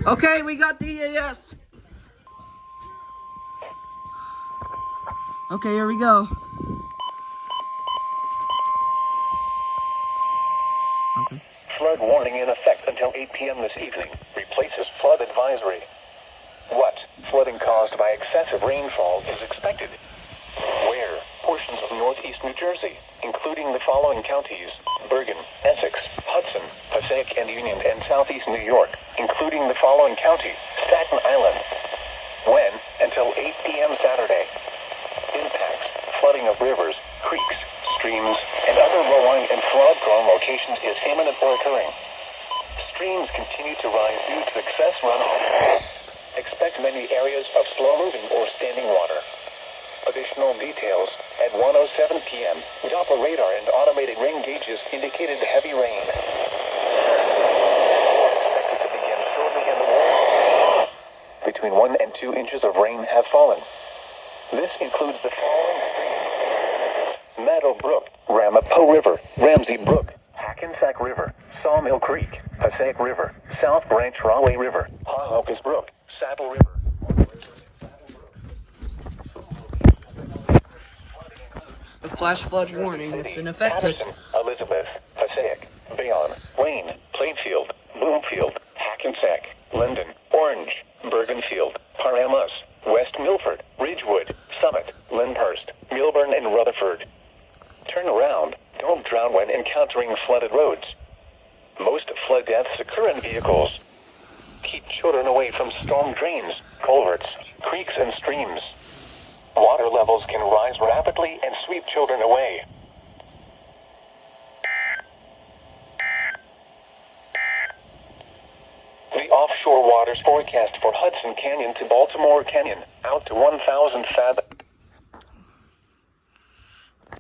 Okay, we got the EAS. Okay, here we go. Okay. Flood warning in effect until 8 p.m. this evening. Replaces flood advisory. What? Flooding caused by excessive rainfall is expected. Where? Portions of northeast New Jersey, including the following counties: Bergen, Essex, Hudson, Passaic, and Union, and southeast New York, including the following county: Staten Island. When? Until 8 p.m. Saturday. Impacts: flooding of rivers, creeks, streams, and other low-lying and flood-prone locations is imminent or occurring. Streams continue to rise due to excess runoff. Expect many areas of slow-moving or standing water. Additional details: at 1:07 p.m., Doppler radar and automated rain gauges indicated heavy rain. Expected to begin shortly in the morning. Between 1 and 2 inches of rain have fallen. This includes the following streams: Meadow Brook, Ramapo River, Ramsey Brook, Hackensack River, Sawmill Creek, Passaic River, South Branch Rahway River, Hocus Brook, Saddle River. The flash flood warning has been affected. Patterson, Elizabeth, Passaic, Bayonne, Wayne, Plainfield, Bloomfield, Hackensack, Linden, Orange, Bergenfield, Paramus, West Milford, Ridgewood, Summit, Lyndhurst, Milburn, and Rutherford. Turn around. Don't drown when encountering flooded roads. Most flood deaths occur in vehicles. Keep children away from storm drains, culverts, creeks, and streams. Water levels can rise rapidly and sweep children away. The offshore waters forecast for Hudson Canyon to Baltimore Canyon, out to 1,000 fathoms.